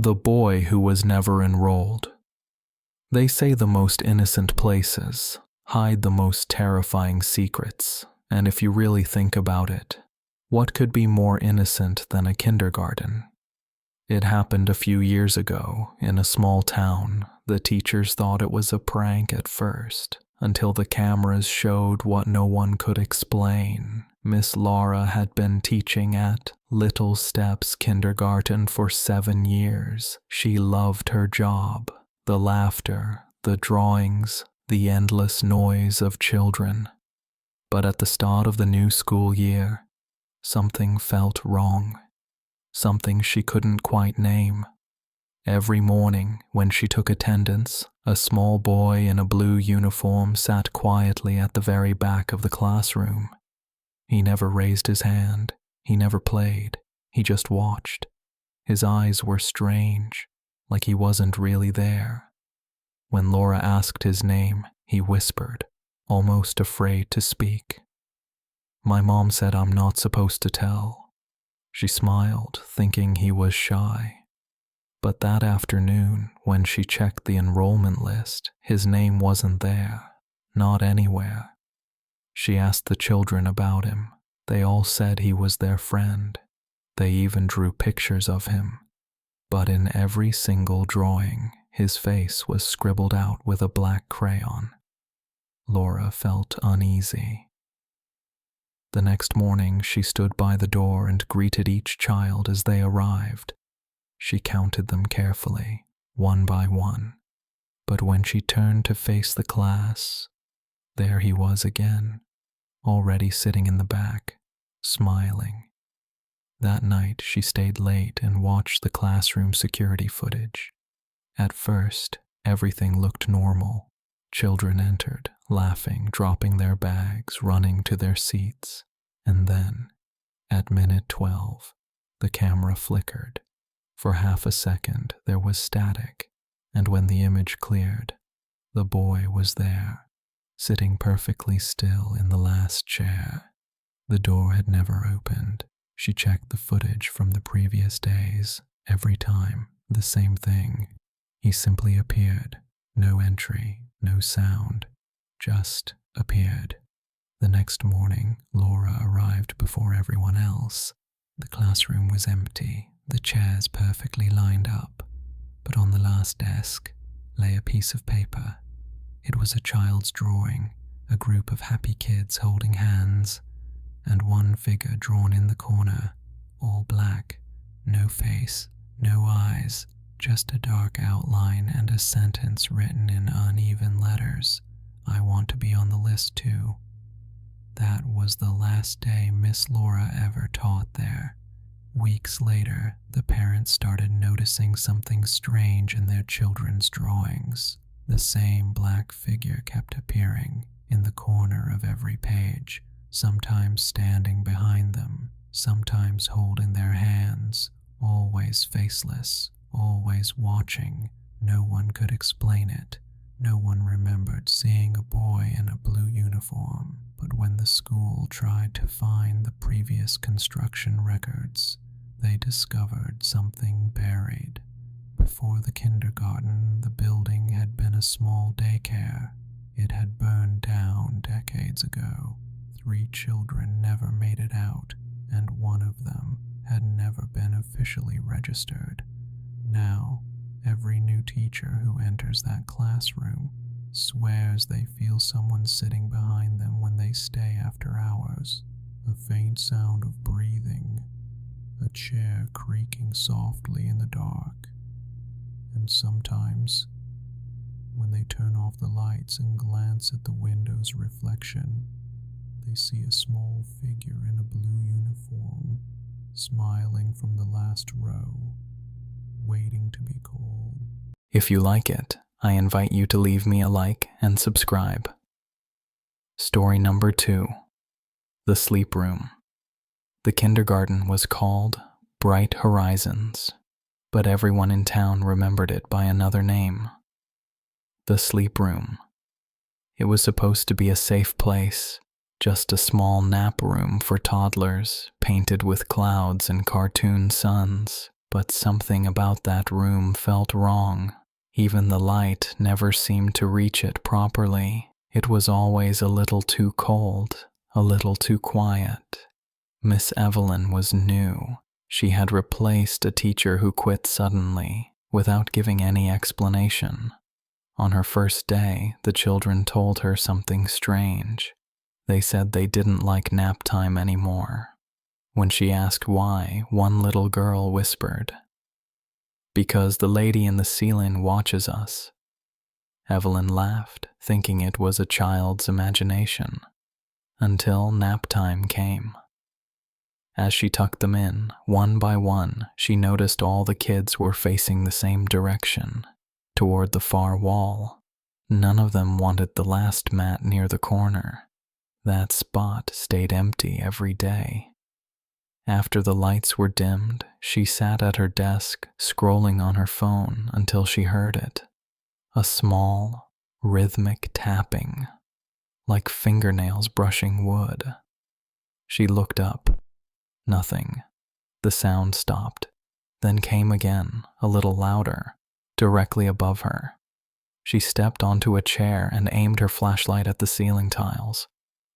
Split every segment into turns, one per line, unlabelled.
The boy who was never enrolled. They say the most innocent places hide the most terrifying secrets, and if you really think about it, what could be more innocent than a kindergarten? It happened a few years ago in a small town. The teachers thought it was a prank at first, until the cameras showed what no one could explain. Miss Laura had been teaching at Little Steps Kindergarten for 7 years. She loved her job, the laughter, the drawings, the endless noise of children. But at the start of the new school year, something felt wrong, something she couldn't quite name. Every morning, when she took attendance, a small boy in a blue uniform sat quietly at the very back of the classroom. He never raised his hand, he never played, he just watched. His eyes were strange, like he wasn't really there. When Laura asked his name, he whispered, almost afraid to speak. My mom said I'm not supposed to tell. She smiled, thinking he was shy. But that afternoon, when she checked the enrollment list, his name wasn't there, not anywhere. She asked the children about him. They all said he was their friend. They even drew pictures of him. But in every single drawing, his face was scribbled out with a black crayon. Laura felt uneasy. The next morning, she stood by the door and greeted each child as they arrived. She counted them carefully, one by one. But when she turned to face the class, there he was again, already sitting in the back, smiling. That night, she stayed late and watched the classroom security footage. At first, everything looked normal. Children entered, laughing, dropping their bags, running to their seats. And then, at minute 12, the camera flickered. For half a second, there was static, and when the image cleared, the boy was there, sitting perfectly still in the last chair. The door had never opened. She checked the footage from the previous days. Every time, the same thing. He simply appeared. No entry, no sound, just appeared. The next morning, Laura arrived before everyone else. The classroom was empty, the chairs perfectly lined up, but on the last desk lay a piece of paper. It was a child's drawing, a group of happy kids holding hands, and one figure drawn in the corner, all black, no face, no eyes, just a dark outline and a sentence written in uneven letters. I want to be on the list too. That was the last day Miss Laura ever taught there. Weeks later, the parents started noticing something strange in their children's drawings. The same black figure kept appearing in the corner of every page, sometimes standing behind them, sometimes holding their hands, always faceless, always watching. No one could explain it. No one remembered seeing a boy in a blue uniform, but when the school tried to find the previous construction records, they discovered something buried. Before the kindergarten, the building had been a small daycare. It had burned down decades ago. 3 children never made it out, and one of them had never been officially registered. Now, every new teacher who enters that classroom swears they feel someone sitting behind them when they stay after hours. A faint sound of breathing, a chair creaking softly in the dark, and sometimes, when they turn off the lights and glance at the window's reflection, they see a small figure in a blue uniform, smiling from the last row, waiting to be called. If you like it, I invite you to leave me a like and subscribe. Story number 2. The Sleep Room. The kindergarten was called Bright Horizons, but everyone in town remembered it by another name. The Sleep Room. It was supposed to be a safe place, just a small nap room for toddlers, painted with clouds and cartoon suns. but something about that room felt wrong. Even the light never seemed to reach it properly. It was always a little too cold, a little too quiet. Miss Evelyn was new. She had replaced a teacher who quit suddenly, without giving any explanation. On her first day, the children told her something strange. They said they didn't like nap time anymore. When she asked why, one little girl whispered, "Because the lady in the ceiling watches us." Evelyn laughed, thinking it was a child's imagination, until nap time came. As she tucked them in, one by one, she noticed all the kids were facing the same direction, toward the far wall. None of them wanted the last mat near the corner. That spot stayed empty every day. After the lights were dimmed, she sat at her desk, scrolling on her phone until she heard it. A small, rhythmic tapping, like fingernails brushing wood. She looked up. Nothing. The sound stopped, then came again, a little louder, directly above her. She stepped onto a chair and aimed her flashlight at the ceiling tiles.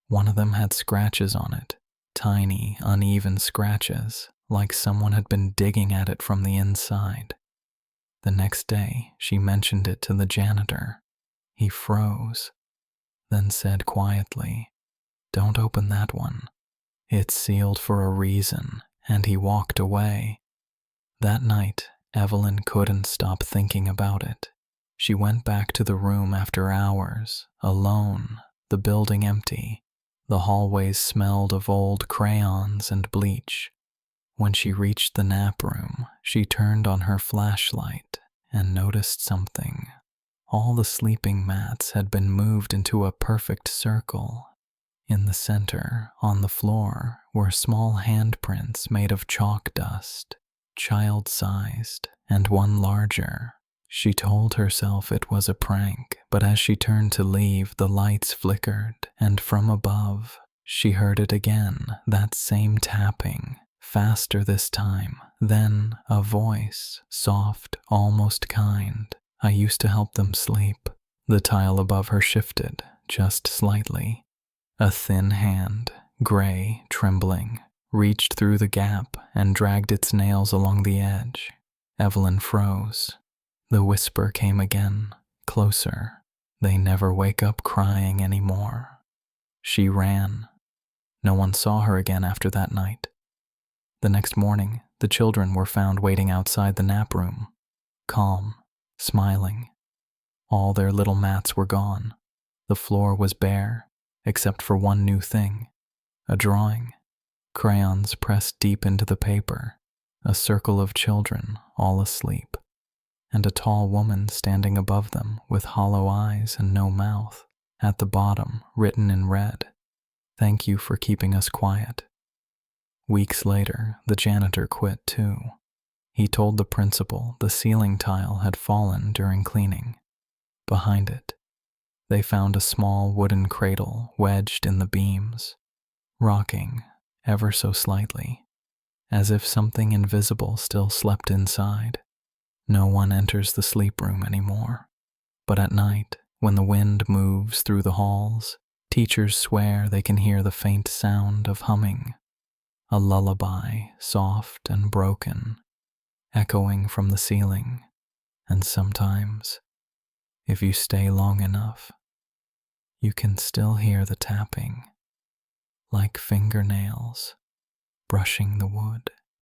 One of them had scratches on it, tiny, uneven scratches, like someone had been digging at it from the inside. The next day, she mentioned it to the janitor. He froze, then said quietly, "Don't open that one. It's sealed for a reason," and he walked away. That night, Evelyn couldn't stop thinking about it. She went back to the room after hours, alone, the building empty. The hallways smelled of old crayons and bleach. When she reached the nap room, she turned on her flashlight and noticed something. All the sleeping mats had been moved into a perfect circle. In the center, on the floor, were small handprints made of chalk dust, child-sized, and one larger. She told herself it was a prank, but as she turned to leave, the lights flickered, and from above, she heard it again, that same tapping, faster this time. Then a voice, soft, almost kind. "I used to help them sleep." The tile above her shifted, just slightly. A thin hand, gray, trembling, reached through the gap and dragged its nails along the edge. Evelyn froze. The whisper came again, closer. "They never wake up crying anymore." She ran. No one saw her again after that night. The next morning, the children were found waiting outside the nap room, calm, smiling. All their little mats were gone. The floor was bare, except for one new thing, a drawing, crayons pressed deep into the paper, a circle of children all asleep, and a tall woman standing above them with hollow eyes and no mouth. At the bottom, written in red, "Thank you for keeping us quiet." Weeks later, the janitor quit too. He told the principal the ceiling tile had fallen during cleaning. Behind it, they found a small wooden cradle wedged in the beams, rocking ever so slightly, as if something invisible still slept inside. No one enters the sleep room anymore. But at night, when the wind moves through the halls, teachers swear they can hear the faint sound of humming, a lullaby, soft and broken, echoing from the ceiling. And sometimes, if you stay long enough, you can still hear the tapping, like fingernails brushing the wood.